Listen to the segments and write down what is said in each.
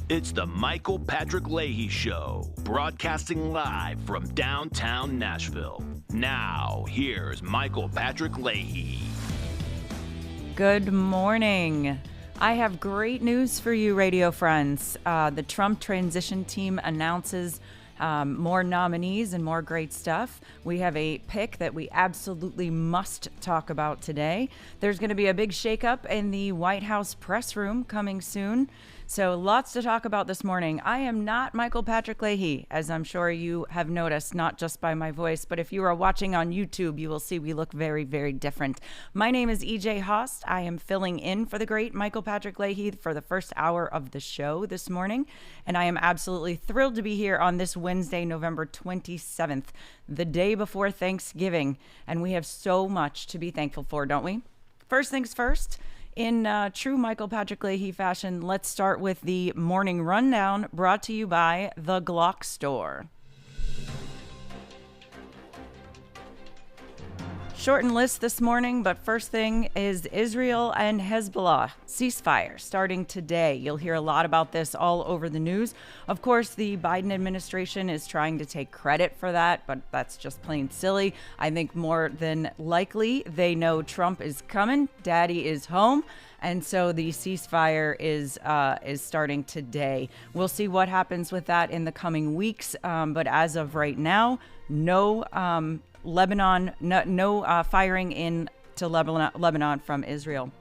It's the Michael Patrick Leahy Show, broadcasting live from downtown Nashville. Now, here's Michael Patrick Leahy. Good morning. I have great news for you, radio friends. The Trump transition team announces more nominees and more great stuff. We have a pick that we absolutely must talk about today. There's going to be a big shakeup in the White House press room coming soon. So lots to talk about this morning. I am not Michael Patrick Leahy, as I'm sure you have noticed, not just by my voice, but if you are watching on YouTube, you will see we look very, very different. My name is EJ Host. I am filling in for the great Michael Patrick Leahy for the first hour of the show this morning, and I am absolutely thrilled to be here on this Wednesday, November 27th, the day before Thanksgiving, and we have so much to be thankful for, don't we? First things first. In true Michael Patrick Leahy fashion, let's start with the morning rundown brought to you by the Glock Store. Shortened list this morning, but first thing is Israel and Hezbollah ceasefire starting today. You'll hear a lot about this all over the news. Of course, the Biden administration is trying to take credit for that, but that's just plain silly. I think more than likely they know Trump is coming, daddy is home. And so the ceasefire is starting today. We'll see what happens with that in the coming weeks. But as of right now, no Lebanon, no firing into Lebanon from Israel.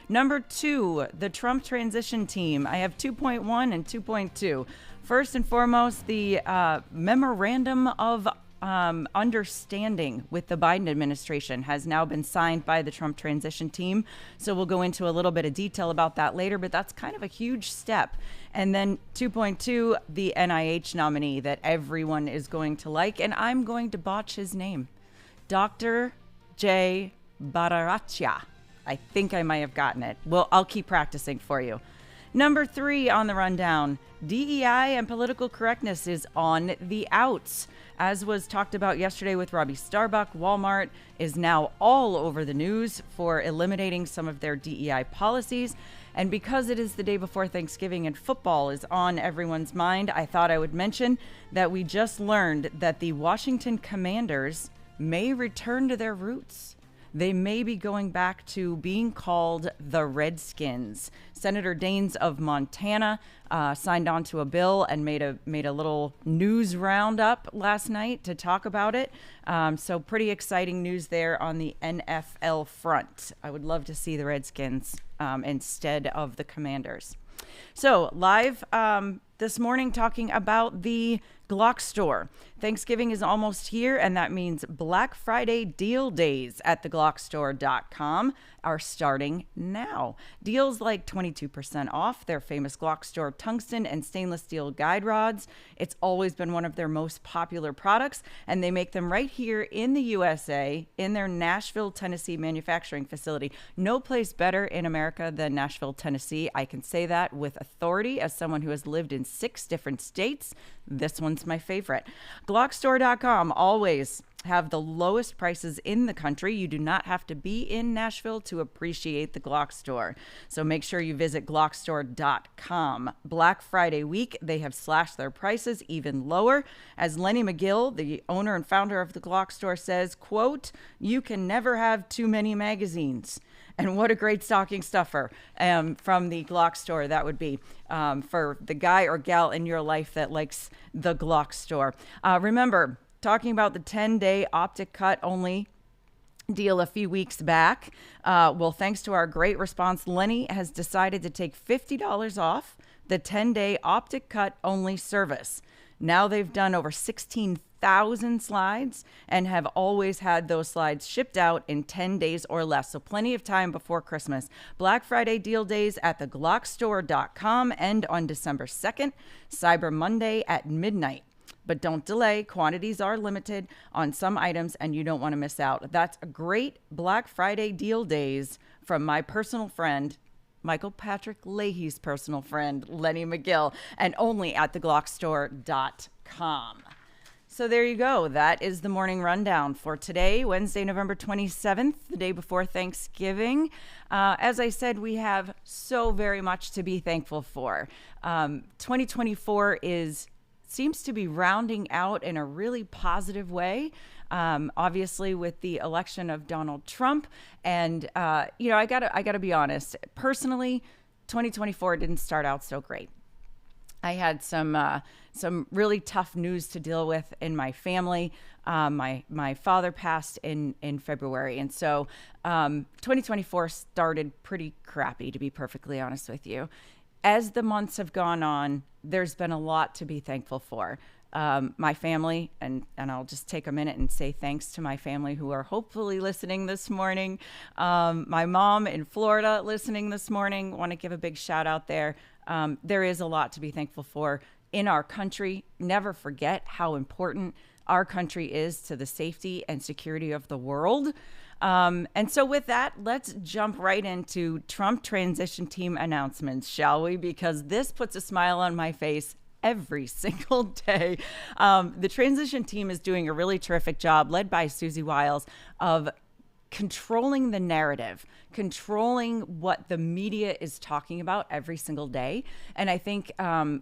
Number 2, the Trump transition team. I have 2.1 and 2.2. First and foremost, the memorandum of understanding with the Biden administration has now been signed by the Trump transition team. So we'll go into a little bit of detail about that later, but that's kind of a huge step. And then 2.2, the NIH nominee that everyone is going to like, and I'm going to botch his name. Dr. J. Bhattacharya. I think I might have gotten it. Well, I'll keep practicing for you. Number 3 on the rundown, DEI and political correctness is on the outs. As was talked about yesterday with Robbie Starbuck, Walmart is now all over the news for eliminating some of their DEI policies. And because it is the day before Thanksgiving and football is on everyone's mind, I thought I would mention that we just learned that the Washington Commanders may return to their roots. They may be going back to being called the Redskins. Senator Daines of Montana signed on to a bill and made a little news roundup last night to talk about it. So pretty exciting news there on the NFL front. I would love to see the Redskins instead of the Commanders. So live this morning talking about the Glock Store. Thanksgiving is almost here, and that means Black Friday deal days at theglockstore.com are starting now. Deals like 22% off their famous Glock Store tungsten and stainless steel guide rods. It's always been one of their most popular products, and they make them right here in the USA in their Nashville, Tennessee manufacturing facility. No place better in America than Nashville, Tennessee. I can say that with authority as someone who has lived in 6 different states. This one's my favorite. Glockstore.com always have the lowest prices in the country. You do not have to be in Nashville to appreciate the Glock Store. So make sure you visit Glockstore.com. Black Friday week, they have slashed their prices even lower. As Lenny McGill, the owner and founder of the Glock Store, says, quote, "You can never have too many magazines." And what a great stocking stuffer from the Glock Store that would be for the guy or gal in your life that likes the Glock Store. Remember, talking about the 10-day optic cut only deal a few weeks back. Well, thanks to our great response, Lenny has decided to take $50 off the 10-day optic cut only service. Now they've done over 16,000 slides and have always had those slides shipped out in 10 days or less. So plenty of time before Christmas. Black Friday deal days at theglockstore.com end on December 2nd, Cyber Monday at midnight. But don't delay. Quantities are limited on some items and you don't want to miss out. That's a great Black Friday deal days from my personal friend, Michael Patrick Leahy's personal friend, Lenny McGill, and only at theglockstore.com. So there you go. That is the morning rundown for today, Wednesday, November 27th, the day before Thanksgiving. As I said, we have so very much to be thankful for. 2024 seems to be rounding out in a really positive way. Obviously, with the election of Donald Trump, and I gotta be honest. Personally, 2024 didn't start out so great. I had some really tough news to deal with in my family. My father passed in February, and so 2024 started pretty crappy, to be perfectly honest with you. As the months have gone on, there's been a lot to be thankful for. My family, and I'll just take a minute and say thanks to my family who are hopefully listening this morning. My mom in Florida listening this morning, want to give a big shout out there. There is a lot to be thankful for in our country. Never forget how important our country is to the safety and security of the world. And so with that, let's jump right into Trump transition team announcements, shall we? Because this puts a smile on my face every single day. The transition team is doing a really terrific job, led by Susie Wiles, of controlling the narrative, controlling what the media is talking about every single day. And I think,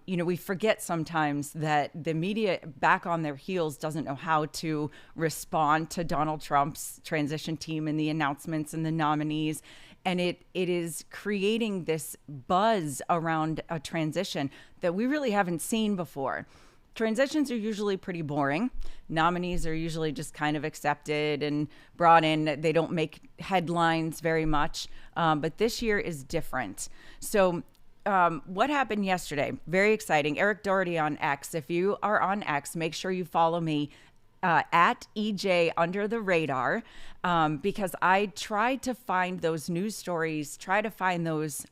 we forget sometimes that the media back on their heels doesn't know how to respond to Donald Trump's transition team and the announcements and the nominees. And it is creating this buzz around a transition that we really haven't seen before. Transitions are usually pretty boring. Nominees are usually just kind of accepted and brought in. They don't make headlines very much, but this year is different. So what happened yesterday? Very exciting. Eric Doherty on X. If you are on X, make sure you follow me at EJ Under the Radar, because I tried to find those news stories, try to find those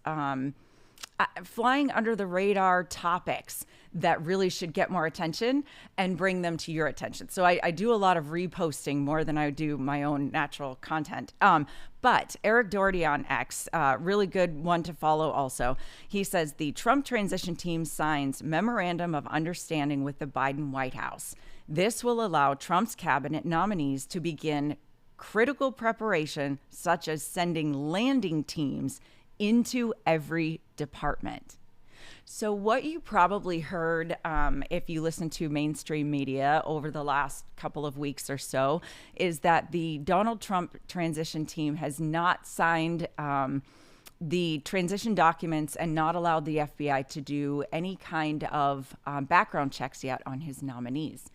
flying under the radar topics that really should get more attention and bring them to your attention. So I do a lot of reposting more than I do my own natural content. But Eric Doherty on X, really good one to follow also. He says the Trump transition team signs memorandum of understanding with the Biden White House. This will allow Trump's cabinet nominees to begin critical preparation, such as sending landing teams into every department. So what you probably heard, if you listen to mainstream media over the last couple of weeks or so, is that the Donald Trump transition team has not signed the transition documents and not allowed the FBI to do any kind of background checks yet on his nominees.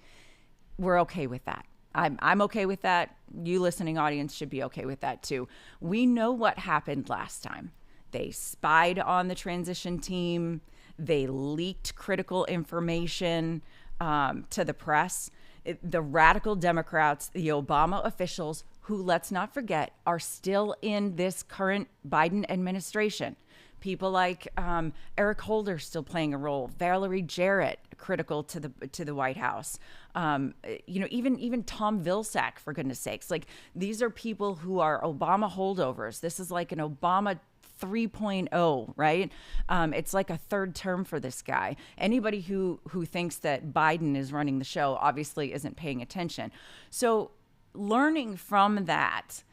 We're okay with that. I'm okay with that. You listening audience should be okay with that too. We know what happened last time. They spied on the transition team. They leaked critical information to the press. The radical Democrats, the Obama officials, who, let's not forget, are still in this current Biden administration. People like Eric Holder still playing a role. Valerie Jarrett, critical to the White House. Even Tom Vilsack, for goodness sakes. Like, these are people who are Obama holdovers. This is like an Obama 3.0, right? It's like a third term for this guy. Anybody who thinks that Biden is running the show obviously isn't paying attention. So learning from that,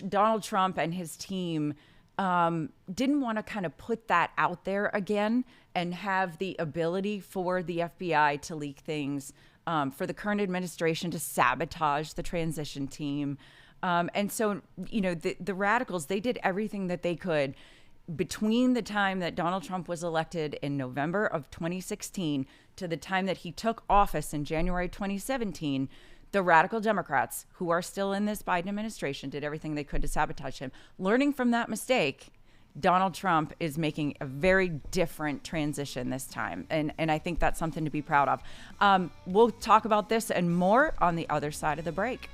Donald Trump and his team didn't want to kind of put that out there again and have the ability for the FBI to leak things, for the current administration to sabotage the transition team. And so, the radicals, they did everything that they could between the time that Donald Trump was elected in November of 2016 to the time that he took office in January 2017. The radical Democrats, who are still in this Biden administration, did everything they could to sabotage him. Learning from that mistake, Donald Trump is making a very different transition this time. And I think that's something to be proud of. We'll talk about this and more on the other side of the break.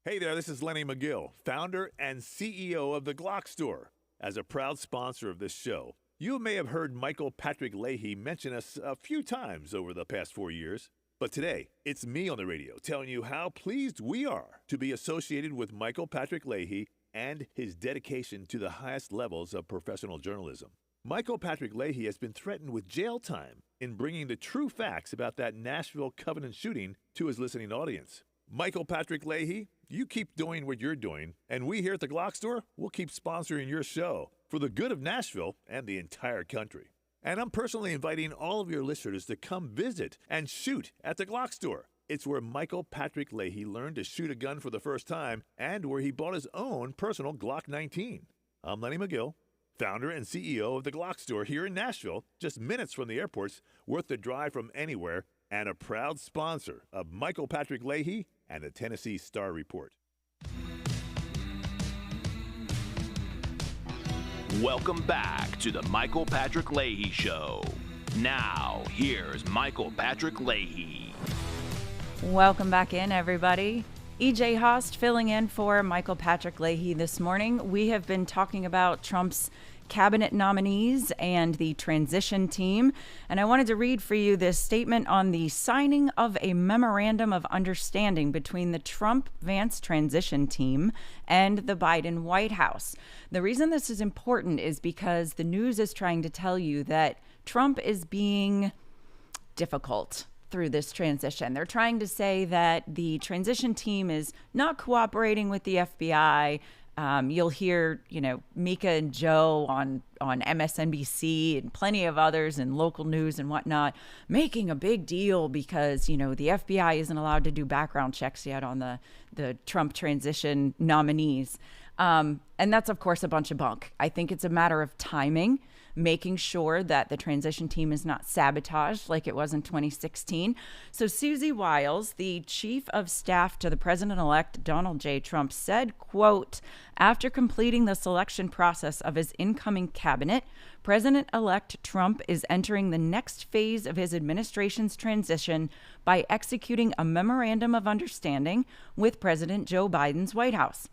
Hey there, this is Lenny McGill, founder and CEO of The Glock Store. As a proud sponsor of this show, you may have heard Michael Patrick Leahy mention us a few times over the past 4 years. But today, it's me on the radio telling you how pleased we are to be associated with Michael Patrick Leahy and his dedication to the highest levels of professional journalism. Michael Patrick Leahy has been threatened with jail time in bringing the true facts about that Nashville Covenant shooting to his listening audience. Michael Patrick Leahy, you keep doing what you're doing, and we here at the Glock Store will keep sponsoring your show for the good of Nashville and the entire country. And I'm personally inviting all of your listeners to come visit and shoot at the Glock Store. It's where Michael Patrick Leahy learned to shoot a gun for the first time and where he bought his own personal Glock 19. I'm Lenny McGill, founder and CEO of the Glock Store here in Nashville, just minutes from the airports, worth the drive from anywhere, and a proud sponsor of Michael Patrick Leahy and the Tennessee Star Report. Welcome back to the Michael Patrick Leahy Show. Now, here's Michael Patrick Leahy. Welcome back in, everybody. EJ Host filling in for Michael Patrick Leahy this morning. We have been talking about Trump's cabinet nominees and the transition team. And I wanted to read for you this statement on the signing of a memorandum of understanding between the Trump-Vance transition team and the Biden White House. The reason this is important is because the news is trying to tell you that Trump is being difficult through this transition. They're trying to say that the transition team is not cooperating with the FBI. You'll hear, Mika and Joe on MSNBC and plenty of others in local news and whatnot making a big deal because, the FBI isn't allowed to do background checks yet on the Trump transition nominees. And that's, of course, a bunch of bunk. I think it's a matter of timing, making sure that the transition team is not sabotaged like it was in 2016. So Susie Wiles, the chief of staff to the president-elect Donald J. Trump, said, quote, after completing the selection process of his incoming cabinet, President-elect Trump is entering the next phase of his administration's transition by executing a memorandum of understanding with President Joe Biden's White House.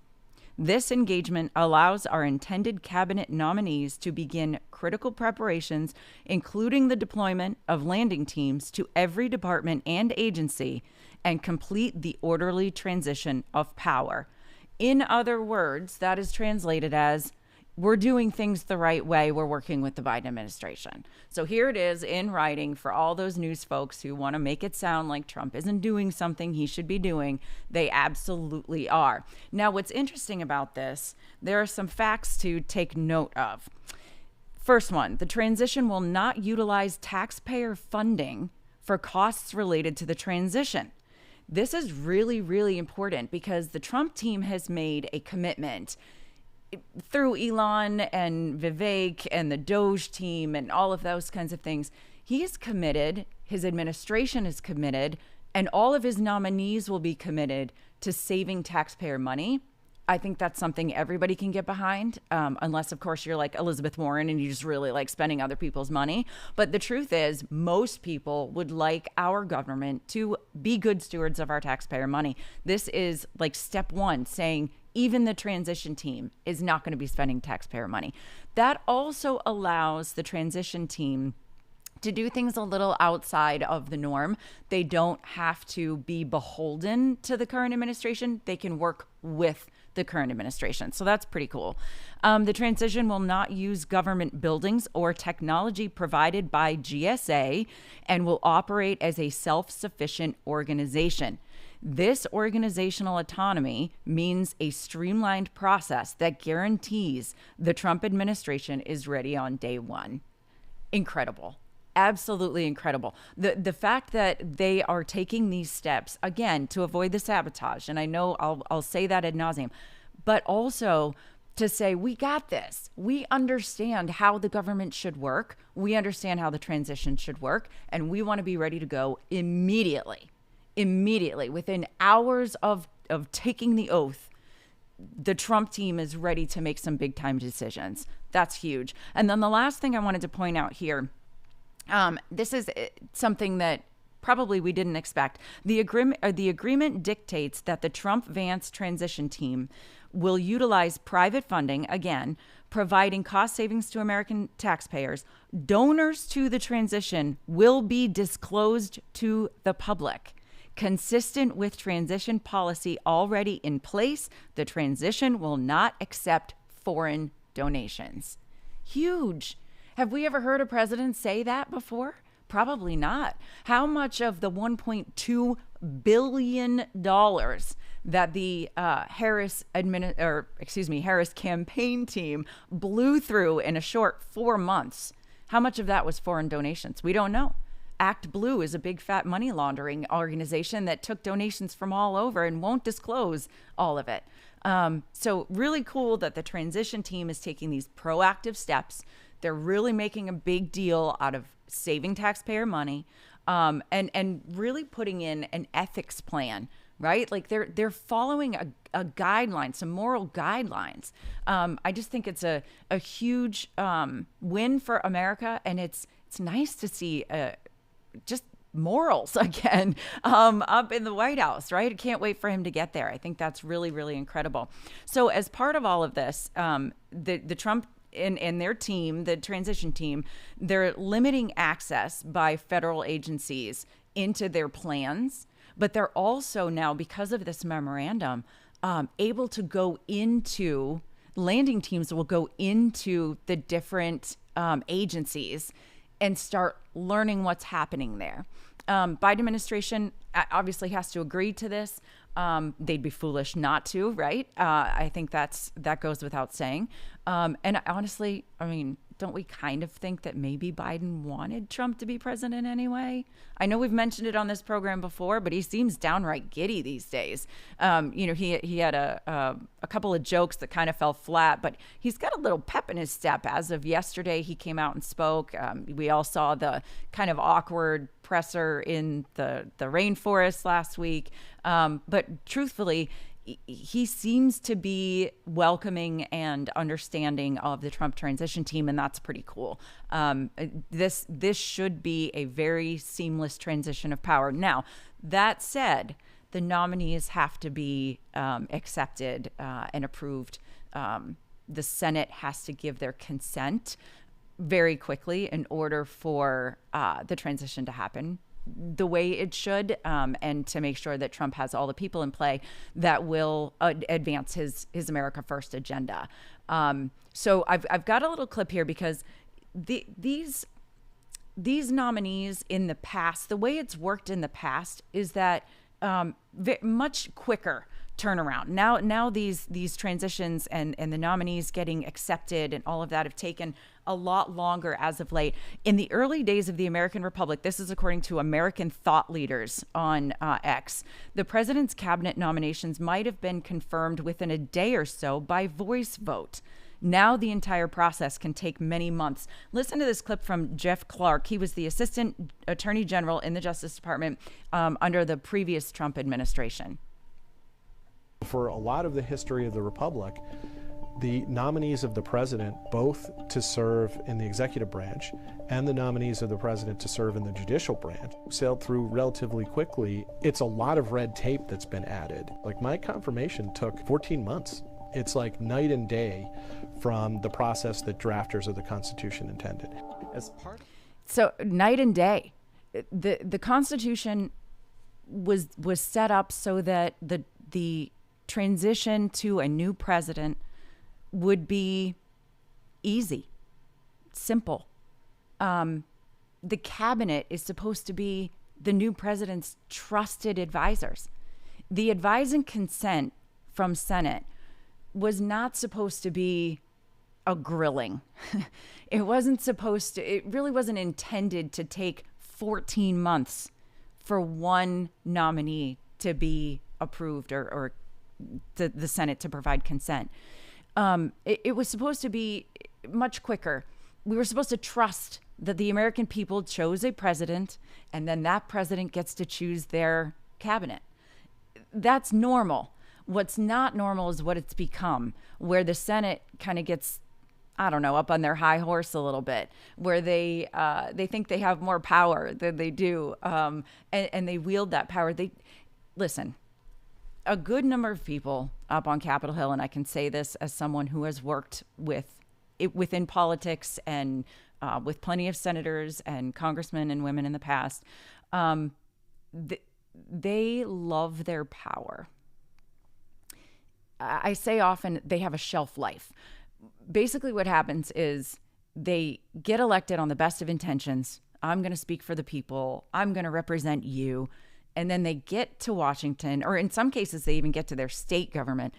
This engagement allows our intended cabinet nominees to begin critical preparations, including the deployment of landing teams to every department and agency, and complete the orderly transition of power. In other words, that is translated as, we're doing things the right way. We're working with the Biden administration. So here it is in writing for all those news folks who want to make it sound like Trump isn't doing something he should be doing. They absolutely are. Now, what's interesting about this, there are some facts to take note of. First one, the transition will not utilize taxpayer funding for costs related to the transition. This is really, really important because the Trump team has made a commitment through Elon and Vivek and the Doge team and all of those kinds of things. He is committed, his administration is committed, and all of his nominees will be committed to saving taxpayer money. I think that's something everybody can get behind, unless, of course, you're like Elizabeth Warren and you just really like spending other people's money. But the truth is, most people would like our government to be good stewards of our taxpayer money. This is like step one, saying even the transition team is not going to be spending taxpayer money. That also allows the transition team to do things a little outside of the norm. They don't have to be beholden to the current administration. They can work with the current administration. So that's pretty cool. The transition will not use government buildings or technology provided by GSA and will operate as a self-sufficient organization. This organizational autonomy means a streamlined process that guarantees the Trump administration is ready on day one. Incredible. Absolutely incredible. The fact that they are taking these steps, again, to avoid the sabotage, and I know I'll say that ad nauseum, but also to say, we got this. We understand how the government should work. We understand how the transition should work, and we want to be ready to go immediately, within hours of taking the oath. The Trump team is ready to make some big time decisions. That's huge. And then the last thing I wanted to point out here, this is something that probably we didn't expect. The agreement dictates that the Trump-Vance transition team will utilize private funding, again, providing cost savings to American taxpayers. Donors to the transition will be disclosed to the public. Consistent with transition policy already in place, the transition will not accept foreign donations. Huge. Have we ever heard a president say that before? Probably not. How much of the $1.2 billion that the Harris campaign team blew through in a short 4 months, how much of that was foreign donations? We don't know. Act Blue is a big fat money laundering organization that took donations from all over and won't disclose all of it. So really cool that the transition team is taking these proactive steps. They're really making a big deal out of saving taxpayer money, and really putting in an ethics plan, right? Like they're following a guideline, some moral guidelines. I just think it's a huge win for America, and it's nice to see just morals again up in the White House, right? I can't wait for him to get there. I think that's really, really incredible. So as part of all of this, the Trump and their team, the transition team, they're limiting access by federal agencies into their plans, but they're also now, because of this memorandum, able to go into, landing teams will go into the different agencies and start learning what's happening there. Biden administration obviously has to agree to this. They'd be foolish not to, right? I think that goes without saying. And honestly, I mean, don't we kind of think that maybe Biden wanted Trump to be president anyway? I know we've mentioned it on this program before, but he seems downright giddy these days. He had a couple of jokes that kind of fell flat, but he's got a little pep in his step. As of yesterday, he came out and spoke. We all saw the kind of awkward presser in the rainforest last week. But truthfully, he seems to be welcoming and understanding of the Trump transition team, and that's pretty cool. This should be a very seamless transition of power. Now, that said, the nominees have to be accepted and approved. The Senate has to give their consent very quickly in order for the transition to happen the way it should, and to make sure that Trump has all the people in play that will advance his America First agenda. So I've got a little clip here because these nominees in the past, the way it's worked in the past is that much quicker turnaround. Now these transitions and the nominees getting accepted and all of that have taken a lot longer as of late. In the early days of the American Republic, this is according to American thought leaders on X, the president's cabinet nominations might have been confirmed within a day or so by voice vote. Now the entire process can take many months. Listen to this clip from Jeff Clark. He was the assistant attorney general in the Justice Department under the previous Trump administration. For a lot of the history of the Republic, the nominees of the president, both to serve in the executive branch and the nominees of the president to serve in the judicial branch, sailed through relatively quickly. It's a lot of red tape that's been added. Like, my confirmation took 14 months. It's like night and day from the process that drafters of the Constitution intended. So night and day. The Constitution was set up so that the transition to a new president would be easy, simple. The cabinet is supposed to be the new president's trusted advisors. The advise and consent from Senate was not supposed to be a grilling. It really wasn't intended to take 14 months for one nominee to be approved or the Senate to provide consent. It was supposed to be much quicker. We were supposed to trust that the American people chose a president, and then that president gets to choose their cabinet. That's normal. What's not normal is what it's become, where the Senate kind of gets I don't know, up on their high horse a little bit, where they think they have more power than they do, and they wield that power. They listen. A good number of people up on Capitol Hill, and I can say this as someone who has worked within politics and with plenty of senators and congressmen and women in the past, they love their power. I say often they have a shelf life. Basically what happens is they get elected on the best of intentions. I'm going to speak for the people. I'm going to represent you. And then they get to Washington, or in some cases, they even get to their state government.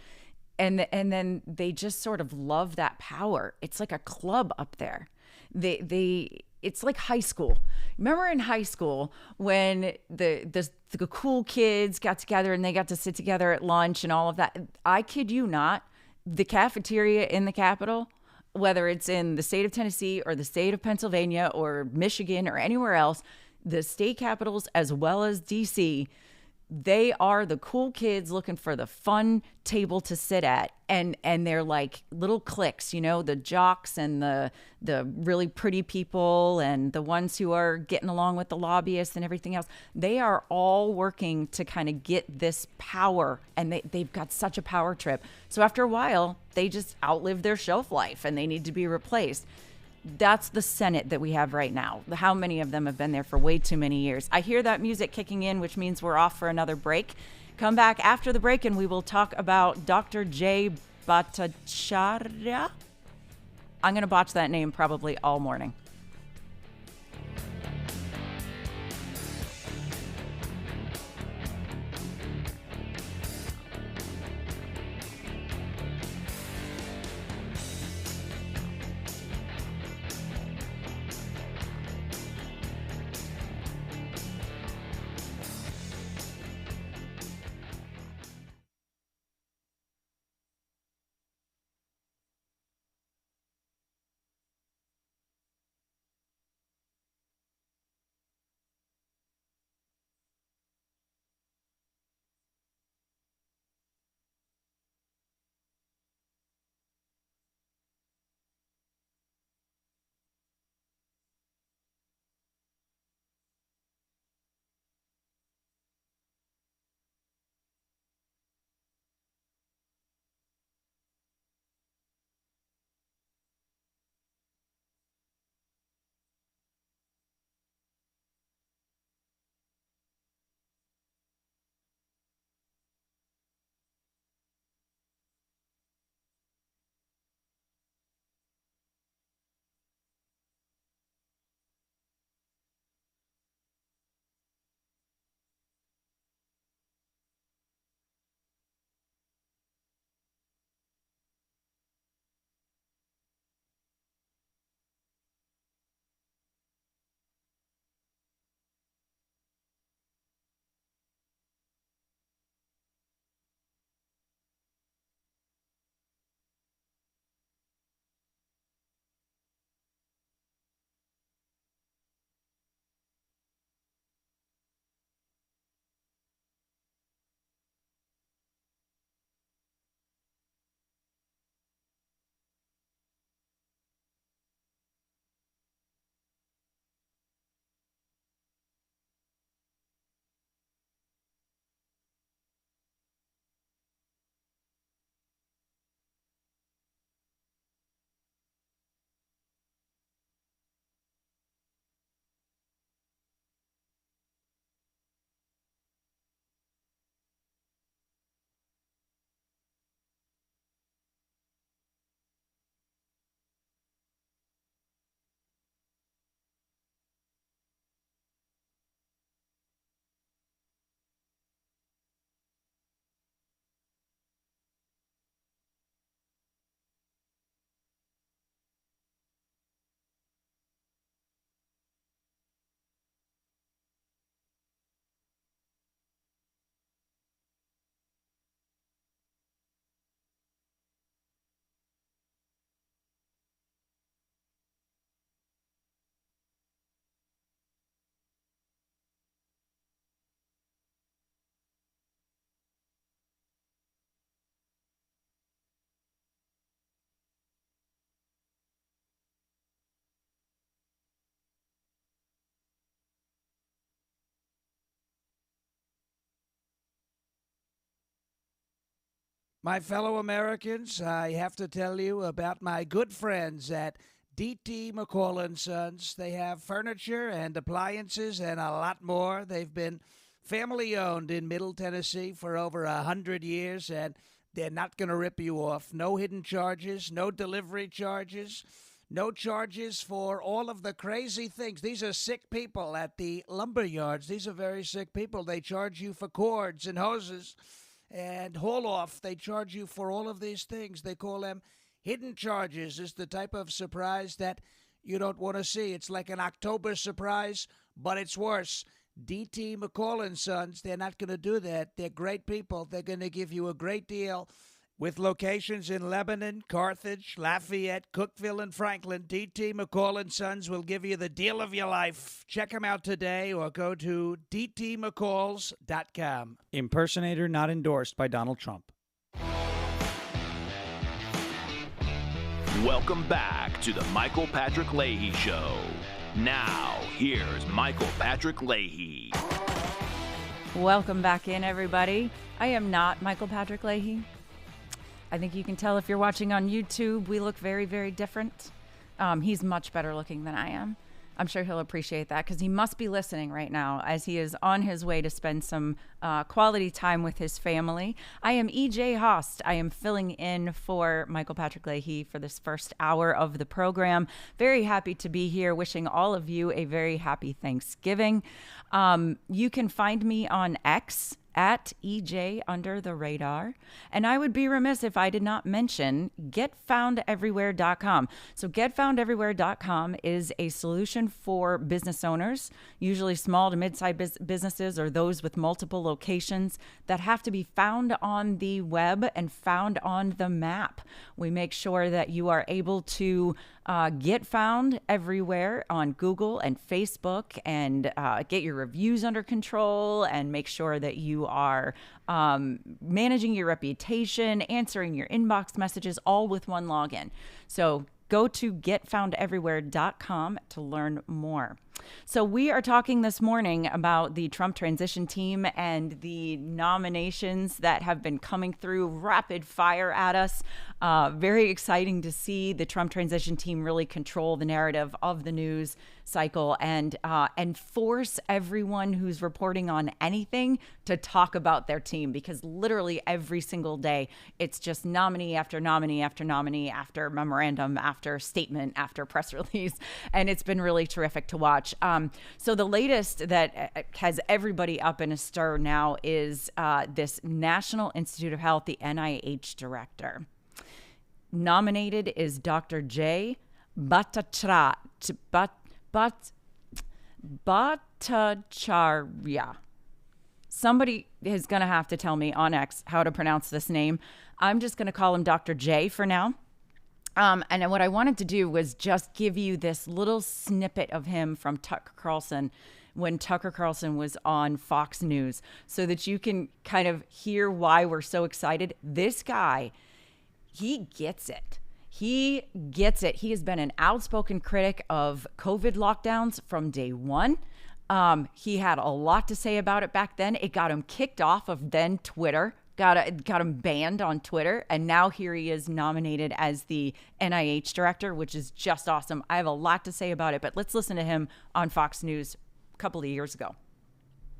And then they just sort of love that power. It's like a club up there. It's like high school. Remember in high school when the cool kids got together and they got to sit together at lunch and all of that? I kid you not, the cafeteria in the Capitol, whether it's in the state of Tennessee or the state of Pennsylvania or Michigan or anywhere else, the state capitals as well as DC, they are the cool kids looking for the fun table to sit at, and they're like little cliques, the jocks and the really pretty people and the ones who are getting along with the lobbyists and everything else. They are all working to kind of get this power, and they've got such a power trip. So after a while, they just outlive their shelf life and they need to be replaced. That's the Senate that we have right now. How many of them have been there for way too many years? I hear that music kicking in, which means we're off for another break. Come back after the break and we will talk about Dr. Jay Bhattacharya. I'm going to botch that name probably all morning. My fellow Americans, I have to tell you about my good friends at D.T. McCall & Sons. They have furniture and appliances and a lot more. They've been family-owned in Middle Tennessee for over 100 years, and they're not going to rip you off. No hidden charges, no delivery charges, no charges for all of the crazy things. These are sick people at the lumber yards. These are very sick people. They charge you for cords and hoses and haul off. They charge you for all of these things. They call them hidden charges. It's the type of surprise that you don't want to see. It's like an October surprise, but it's worse. D.T. McCall & Sons, they're not going to do that. They're great people. They're going to give you a great deal. With locations in Lebanon, Carthage, Lafayette, Cookeville, and Franklin, D.T. McCall & Sons will give you the deal of your life. Check them out today or go to dtmccalls.com. Impersonator not endorsed by Donald Trump. Welcome back to the Michael Patrick Leahy Show. Now, here's Michael Patrick Leahy. Welcome back in, everybody. I am not Michael Patrick Leahy. I think you can tell if you're watching on YouTube, we look very, very different. He's much better looking than I am. I'm sure he'll appreciate that because he must be listening right now as he is on his way to spend some quality time with his family. I am E.J. Host. I am filling in for Michael Patrick Leahy for this first hour of the program. Very happy to be here. Wishing all of you a very happy Thanksgiving. You can find me on X at EJ Under the Radar. And I would be remiss if I did not mention getfoundeverywhere.com. So getfoundeverywhere.com is a solution for business owners, usually small to mid-sized businesses or those with multiple locations that have to be found on the web and found on the map. We make sure that you are able to get found everywhere on Google and Facebook and get your reviews under control and make sure that you are managing your reputation, answering your inbox messages, all with one login. So go to getfoundeverywhere.com to learn more. So we are talking this morning about the Trump transition team and the nominations that have been coming through rapid fire at us. Very exciting to see the Trump transition team really control the narrative of the news cycle and force everyone who's reporting on anything to talk about their team, because literally every single day it's just nominee after nominee after nominee after memorandum after statement after press release, and it's been really terrific to watch. So the latest that has everybody up in a stir now is this National Institute of Health, the NIH director. Nominated is Dr. Jay Bhattacharya. Somebody is going to have to tell me on X how to pronounce this name. I'm just going to call him Dr. J for now. And what I wanted to do was just give you this little snippet of him from Tucker Carlson when Tucker Carlson was on Fox News so that you can kind of hear why we're so excited. This guy, he gets it. He gets it. He has been an outspoken critic of COVID lockdowns from day one. He had a lot to say about it back then. It got him kicked off of then Twitter. Got him banned on Twitter, and now here he is nominated as the NIH director, which is just awesome. I have a lot to say about it, but let's listen to him on Fox News a couple of years ago.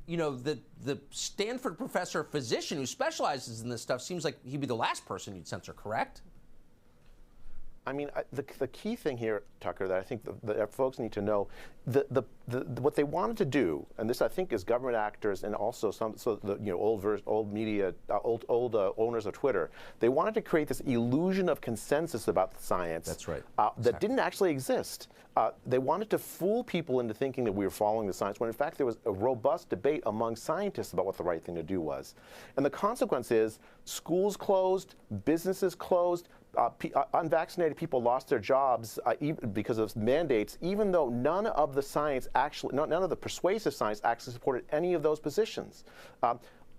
You know, the Stanford professor physician who specializes in this stuff seems like he'd be the last person you'd censor, correct? I mean, the key thing here, Tucker, that I think that folks need to know, what they wanted to do, and this I think is government actors and also old media, old owners of Twitter, they wanted to create this illusion of consensus about science. That's right. That didn't actually exist. They wanted to fool people into thinking that we were following the science, when in fact there was a robust debate among scientists about what the right thing to do was. And the consequence is schools closed, businesses closed, unvaccinated people lost their jobs even because of mandates, even though none of the science none of the persuasive science actually supported any of those positions.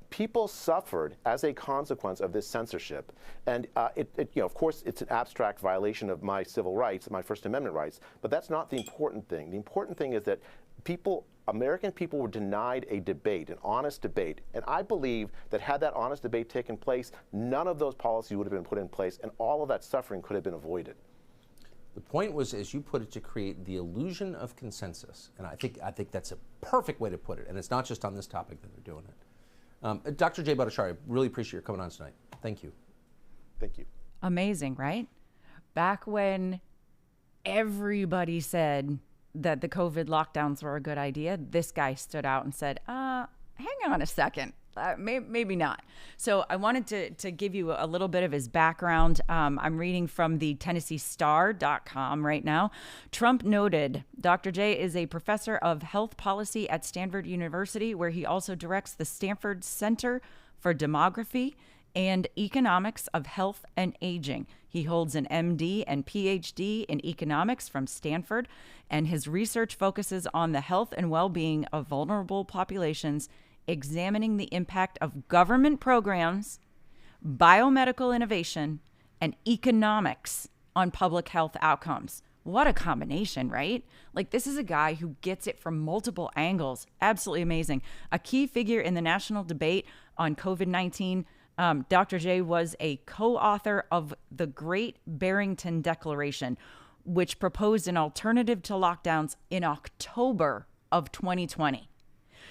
People suffered as a consequence of this censorship, and of course, it's an abstract violation of my civil rights, my First Amendment rights. But that's not the important thing. The important thing is that people American people were denied a debate, an honest debate. And I believe that had that honest debate taken place, none of those policies would have been put in place, and all of that suffering could have been avoided. The point was, as you put it, to create the illusion of consensus. And I think that's a perfect way to put it. And it's not just on this topic that they're doing it. Dr. Jay Bhattacharya, really appreciate your coming on tonight. Thank you. Thank you. Amazing, right? Back when everybody said that the COVID lockdowns were a good idea, this guy stood out and said, hang on a second. Maybe not. So I wanted to give you a little bit of his background. I'm reading from the TennesseeStar.com right now. Trump noted Dr. J is a professor of health policy at Stanford University, where he also directs the Stanford Center for Demography and Economics of Health and Aging. He holds an MD and PhD in economics from Stanford, and his research focuses on the health and well-being of vulnerable populations, examining the impact of government programs, biomedical innovation, and economics on public health outcomes. What a combination, right? Like, this is a guy who gets it from multiple angles. Absolutely amazing. A key figure in the national debate on COVID-19, Dr. J was a co-author of the Great Barrington Declaration, which proposed an alternative to lockdowns in October of 2020.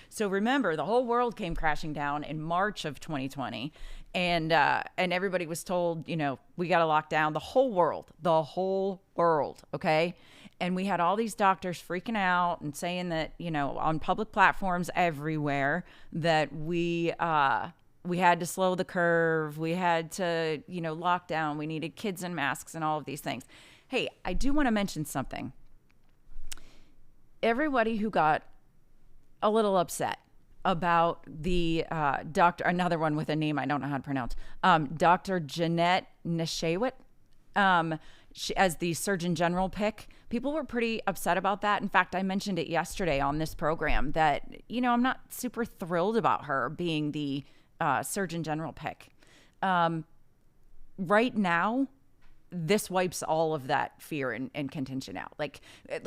So remember, the whole world came crashing down in March of 2020, and everybody was told, we got to lock down the whole world, okay? And we had all these doctors freaking out and saying that, on public platforms everywhere, that we had to slow the curve, we had to, lock down, we needed kids in masks and all of these things. Hey, I do want to mention something. Everybody who got a little upset about the another one with a name I don't know how to pronounce, Dr. Jeanette Nashewit, as the Surgeon General pick. People were pretty upset about that. In fact, I mentioned it yesterday on this program that, I'm not super thrilled about her being the Surgeon General pick. Right now, this wipes all of that fear and contention out. Like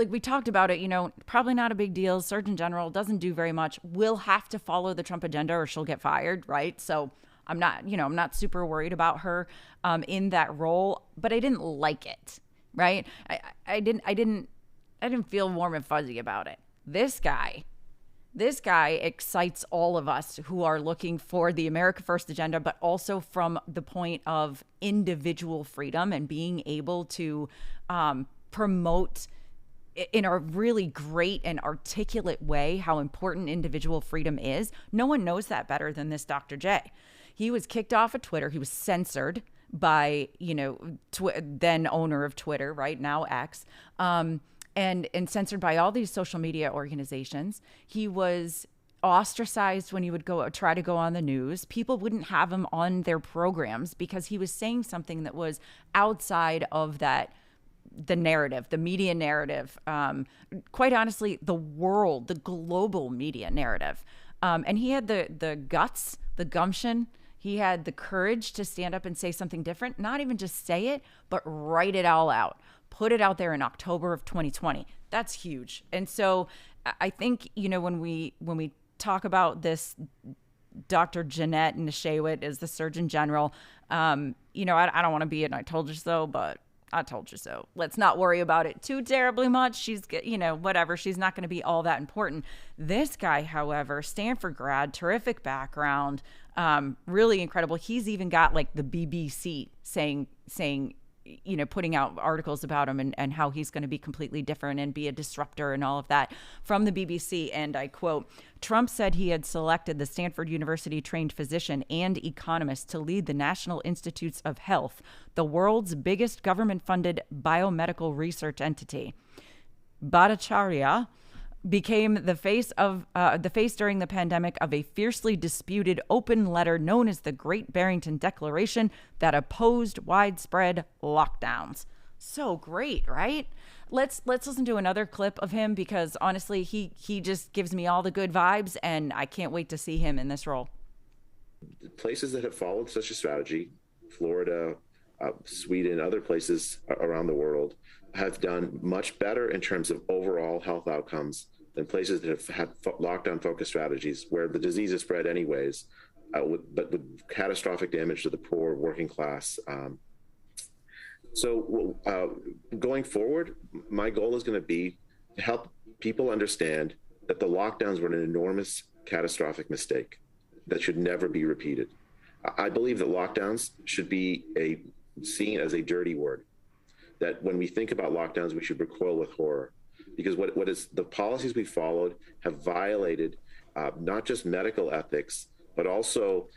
we talked about it, probably not a big deal. Surgeon General doesn't do very much. Will have to follow the Trump agenda or she'll get fired, right? So I'm not super worried about her in that role, but I didn't like it, right? I didn't feel warm and fuzzy about it. This guy excites all of us who are looking for the America First agenda, but also from the point of individual freedom and being able to promote in a really great and articulate way how important individual freedom is. No one knows that better than this Dr. J. He was kicked off of Twitter. He was censored by, then owner of Twitter, right now X. And censored by all these social media organizations. He was ostracized when he would try to go on the news. People wouldn't have him on their programs because he was saying something that was outside of the narrative, the media narrative, quite honestly, the global media narrative. And he had the guts, the gumption. He had the courage to stand up and say something different, not even just say it, but write it all out. Put it out there in October of 2020. That's huge. And so I think, when we talk about this Dr. Jeanette Nashewit as the Surgeon General, I don't want to be an I told you so, but I told you so. Let's not worry about it too terribly much. She's, whatever. She's not going to be all that important. This guy, however, Stanford grad, terrific background, really incredible. He's even got like the BBC saying, putting out articles about him and how he's going to be completely different and be a disruptor and all of that from the BBC. And I quote, Trump said he had selected the Stanford University trained physician and economist to lead the National Institutes of Health, the world's biggest government funded biomedical research entity. Bhattacharya became the face during the pandemic of a fiercely disputed open letter known as the Great Barrington Declaration that opposed widespread lockdowns. So great, right? Let's listen to another clip of him because honestly, he just gives me all the good vibes and I can't wait to see him in this role. Places that have followed such a strategy, Florida, Sweden, other places around the world, have done much better in terms of overall health outcomes and places that have had lockdown-focused strategies where the disease is spread anyways, but with catastrophic damage to the poor, working class. So going forward, my goal is going to be to help people understand that the lockdowns were an enormous, catastrophic mistake that should never be repeated. I believe that lockdowns should be seen as a dirty word, that when we think about lockdowns, we should recoil with horror, because what is the policies we followed have violated not just medical ethics, but also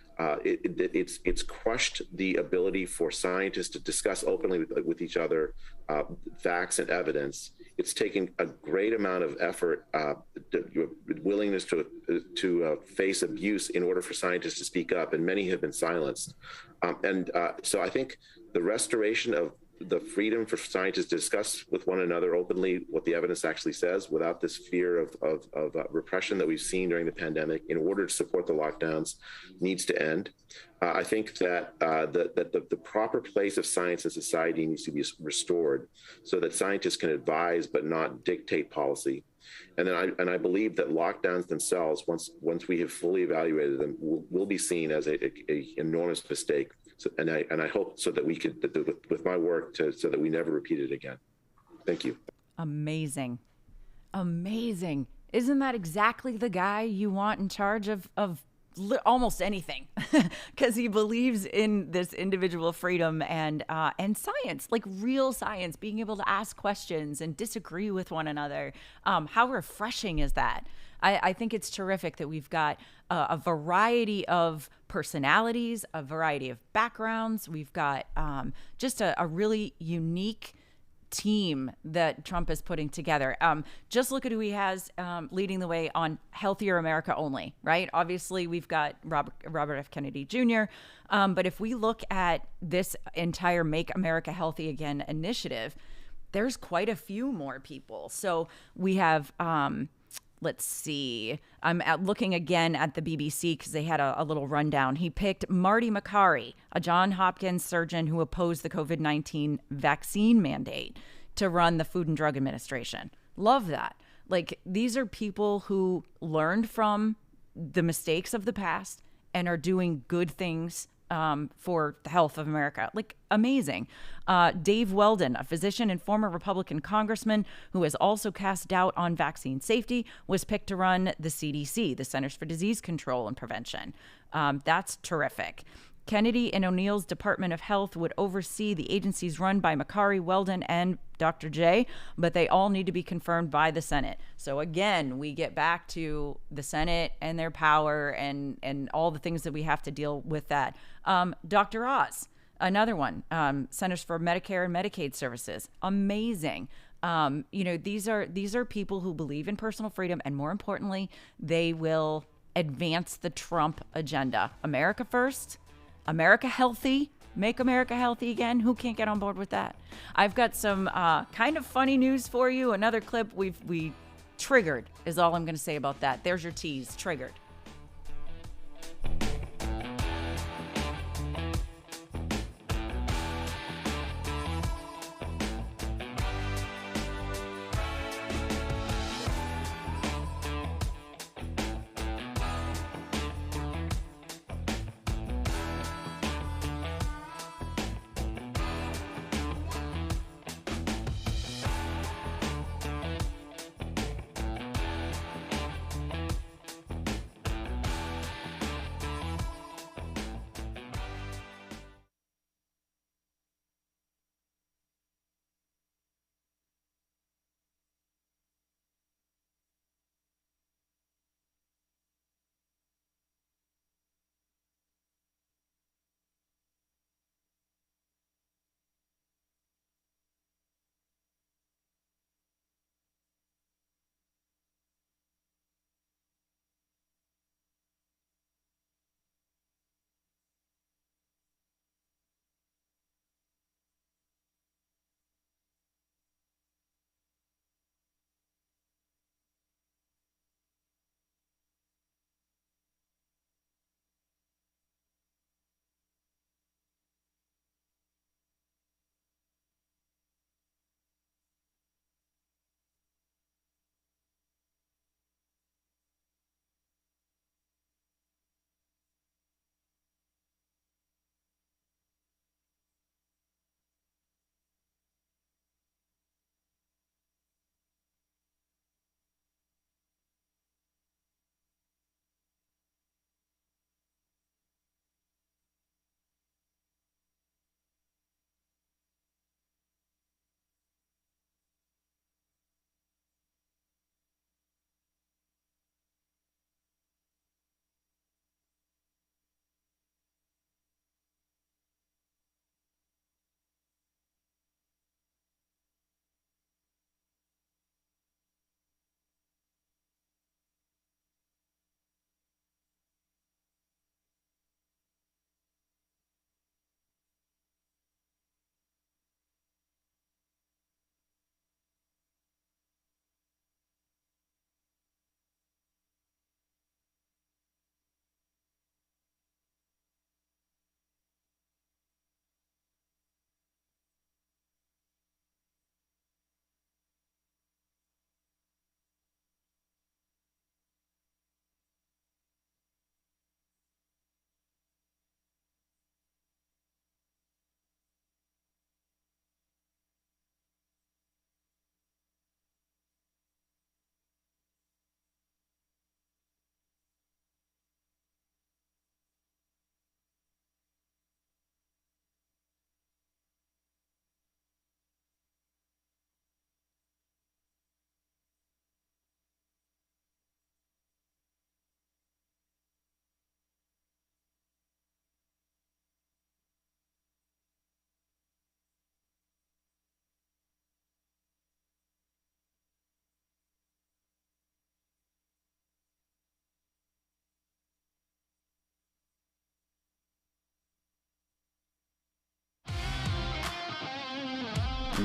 it's crushed the ability for scientists to discuss openly with each other facts and evidence. It's taken a great amount of effort, willingness to face abuse in order for scientists to speak up, and many have been silenced. So I think the restoration of the freedom for scientists to discuss with one another openly what the evidence actually says, without this fear of repression that we've seen during the pandemic, in order to support the lockdowns, needs to end. I think that the proper place of science in society needs to be restored, so that scientists can advise but not dictate policy. And I believe that lockdowns themselves, once we have fully evaluated them, will be seen as a enormous mistake. So, and I hope so that we could, with my work, so that we never repeat it again. Thank you. Amazing. Isn't that exactly the guy you want in charge of almost anything? Because he believes in this individual freedom and science, like real science, being able to ask questions and disagree with one another. How refreshing is that? I think it's terrific that we've got a variety of personalities, a variety of backgrounds. We've got just a really unique team that Trump is putting together. Just look at who he has leading the way on Healthier America Only, right? Obviously, we've got Robert F. Kennedy Jr., but if we look at this entire Make America Healthy Again initiative, there's quite a few more people. So we have... let's see. I'm looking again at the BBC because they had a little rundown. He picked Marty Makary, a Johns Hopkins surgeon who opposed the COVID-19 vaccine mandate, to run the Food and Drug Administration. Love that. Like, these are people who learned from the mistakes of the past and are doing good things for the health of America. Like, amazing. Dave Weldon, a physician and former Republican congressman who has also cast doubt on vaccine safety, was picked to run the CDC, the Centers for Disease Control and Prevention. That's terrific. Kennedy and O'Neill's Department of Health would oversee the agencies run by Makary, Weldon, and Dr. J, but they all need to be confirmed by the Senate. So again, we get back to the Senate and their power and all the things that we have to deal with that. Dr. Oz, another one, Centers for Medicare and Medicaid Services, amazing. These are people who believe in personal freedom, and more importantly, they will advance the Trump agenda. America first. America healthy, make America healthy again. Who can't get on board with that? I've got some kind of funny news for you. Another clip we triggered is all I'm going to say about that. There's your tease, triggered.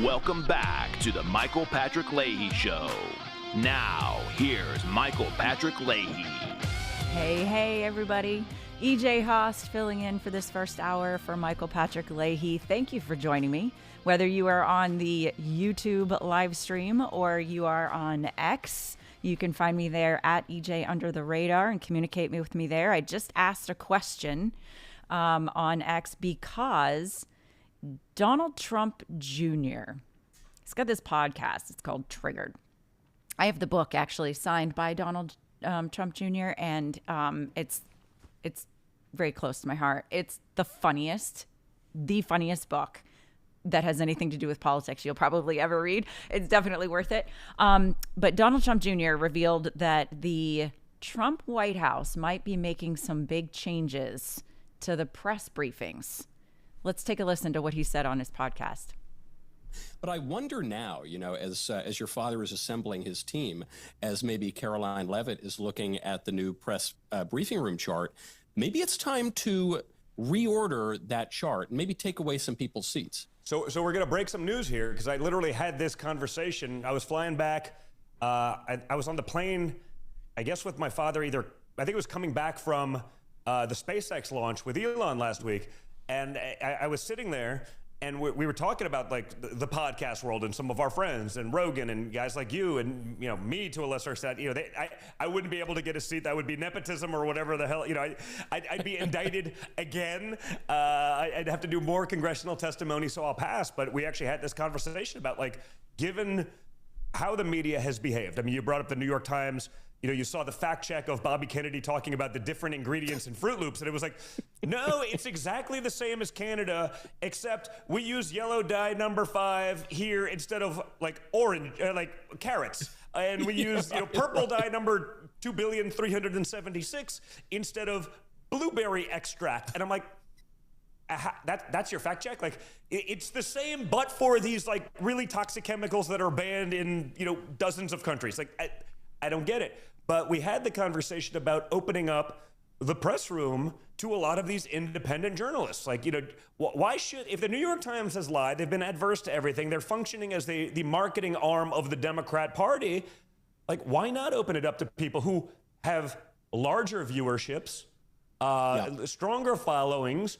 Welcome back to the Michael Patrick Leahy Show. Now, here's Michael Patrick Leahy. Hey, everybody. EJ Haast filling in for this first hour for Michael Patrick Leahy. Thank you for joining me. Whether you are on the YouTube live stream or you are on X, you can find me there at EJ Under the Radar and communicate with me there. I just asked a question on X because Donald Trump Jr., he's got this podcast. It's called Triggered. I have the book actually signed by Donald Trump Jr., and it's very close to my heart. It's the funniest book that has anything to do with politics you'll probably ever read. It's definitely worth it. But Donald Trump Jr. revealed that the Trump White House might be making some big changes to the press briefings. Let's take a listen to what he said on his podcast. But I wonder now, as your father is assembling his team, as maybe Caroline Leavitt is looking at the new press briefing room chart, maybe it's time to reorder that chart and maybe take away some people's seats. So we're going to break some news here because I literally had this conversation. I was flying back. I was on the plane, I guess, with my father. I think it was coming back from the SpaceX launch with Elon last week. And I was sitting there, and we were talking about like the podcast world and some of our friends and Rogan and guys like you and me to a lesser extent. I wouldn't be able to get a seat. That would be nepotism or whatever the hell. I'd be indicted again. I'd have to do more congressional testimony, so I'll pass. But we actually had this conversation about given how the media has behaved. I mean, you brought up the New York Times. You saw the fact check of Bobby Kennedy talking about the different ingredients in Fruit Loops, and it was like, no, it's exactly the same as Canada, except we use yellow dye number 5 here instead of orange, carrots, and we use purple dye number 2,376,000,000 instead of blueberry extract, and I'm like, that's your fact check? It's the same, but for these really toxic chemicals that are banned in dozens of countries. I don't get it. But we had the conversation about opening up the press room to a lot of these independent journalists. Why should, if the New York Times has lied, they've been adverse to everything, they're functioning as the marketing arm of the Democrat Party, why not open it up to people who have larger viewerships, stronger followings?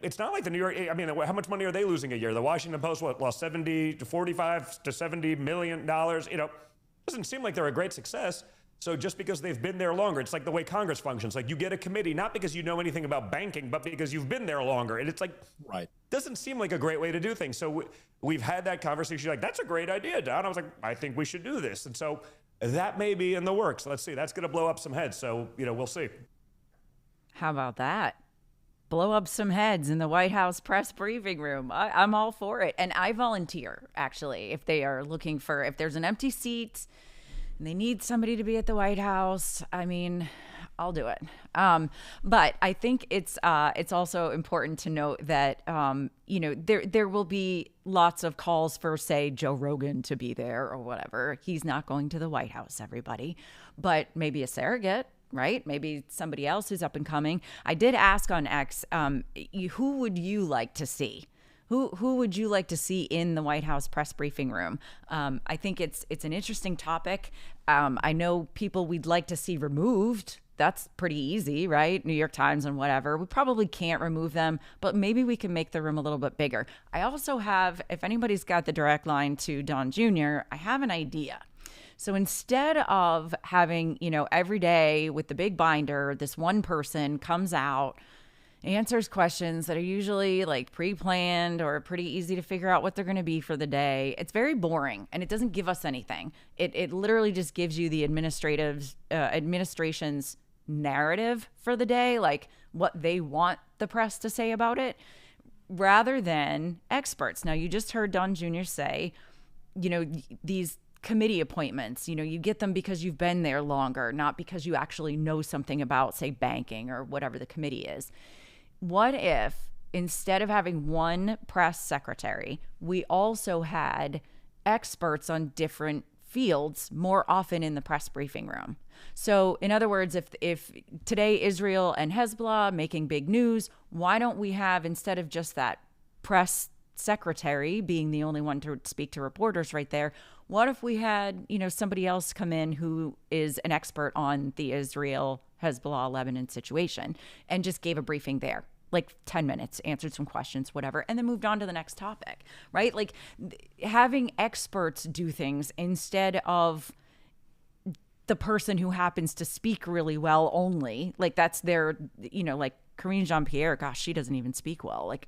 It's not like the New York, how much money are they losing a year? The Washington Post, lost $45 to $70 million, doesn't seem like they're a great success. So just because they've been there longer, it's like the way Congress functions. You get a committee, not because you know anything about banking, but because you've been there longer. And it's right. Doesn't seem like a great way to do things. So we've had that conversation. That's a great idea, Don. I was like, I think we should do this. And so that may be in the works. Let's see. That's going to blow up some heads. So, we'll see. How about that? Blow up some heads in the White House press briefing room. I'm all for it. And I volunteer, actually, if there's an empty seat and they need somebody to be at the White House. I'll do it. But I think it's also important to note that, there will be lots of calls for, say, Joe Rogan to be there or whatever. He's not going to the White House, everybody. But maybe a surrogate. Right? Maybe somebody else who's up and coming. I did ask on X, who would you like to see? Who would you like to see in the White House press briefing room? I think it's an interesting topic. I know people we'd like to see removed. That's pretty easy, right? New York Times and whatever. We probably can't remove them, but maybe we can make the room a little bit bigger. I also have, if anybody's got the direct line to Don Jr., I have an idea. So instead of having, every day with the big binder, this one person comes out, answers questions that are usually pre-planned or pretty easy to figure out what they're going to be for the day. It's very boring and it doesn't give us anything. It literally just gives you the administration's narrative for the day, what they want the press to say about it, rather than experts. Now, you just heard Don Jr. say, these committee appointments, you get them because you've been there longer, not because you actually know something about, say, banking or whatever the committee is. What if instead of having one press secretary, we also had experts on different fields more often in the press briefing room? So in other words, if today Israel and Hezbollah making big news, why don't we have, instead of just that press secretary being the only one to speak to reporters right there. What if we had, somebody else come in who is an expert on the Israel, Hezbollah, Lebanon situation and just gave a briefing there, like 10 minutes, answered some questions, whatever, and then moved on to the next topic, right? Like having experts do things instead of the person who happens to speak really well only, like that's their, like Karine Jean-Pierre, gosh, she doesn't even speak well. Like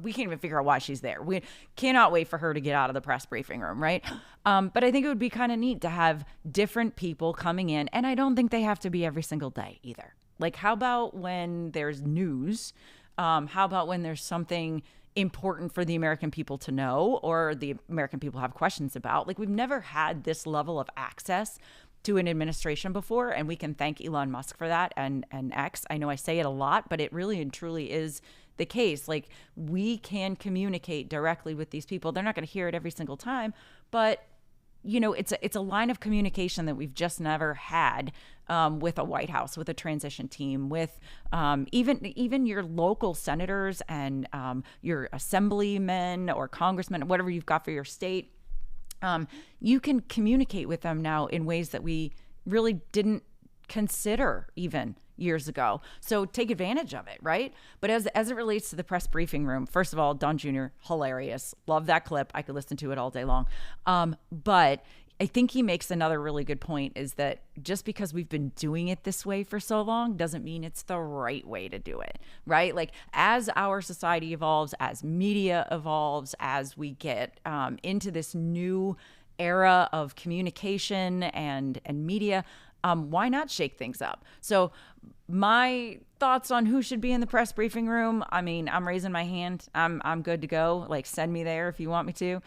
we can't even figure out why she's there. We cannot wait for her to get out of the press briefing room, right? But I think it would be kind of neat to have different people coming in, and I don't think they have to be every single day either. Like, how about when there's news? How about when there's something important for the American people to know or the American people have questions about? Like, we've never had this level of access to an administration before, and we can thank Elon Musk for that and X. I know I say it a lot, but it really and truly is the case. Like, we can communicate directly with these people. They're not going to hear it every single time, but it's a line of communication that we've just never had with a White House, with a transition team, with even your local senators and your assemblymen or congressmen, whatever you've got for your state. You can communicate with them now in ways that we really didn't consider even years ago. So take advantage of it, right? But as it relates to the press briefing room, first of all, Don Jr., hilarious. Love that clip. I could listen to it all day long. But I think he makes another really good point, is that just because we've been doing it this way for so long doesn't mean it's the right way to do it, right? Like, as our society evolves, as media evolves, as we get into this new era of communication and media, why not shake things up? So my thoughts on who should be in the press briefing room, I mean, I'm raising my hand. I'm good to go. Like, send me there if you want me to.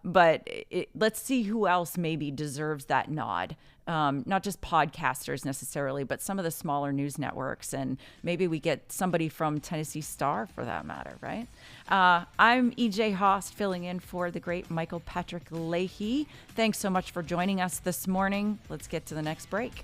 But let's see who else maybe deserves that nod. Not just podcasters necessarily, but some of the smaller news networks. And maybe we get somebody from Tennessee Star for that matter, right? I'm EJ Haast, filling in for the great Michael Patrick Leahy. Thanks so much for joining us this morning. Let's get to the next break.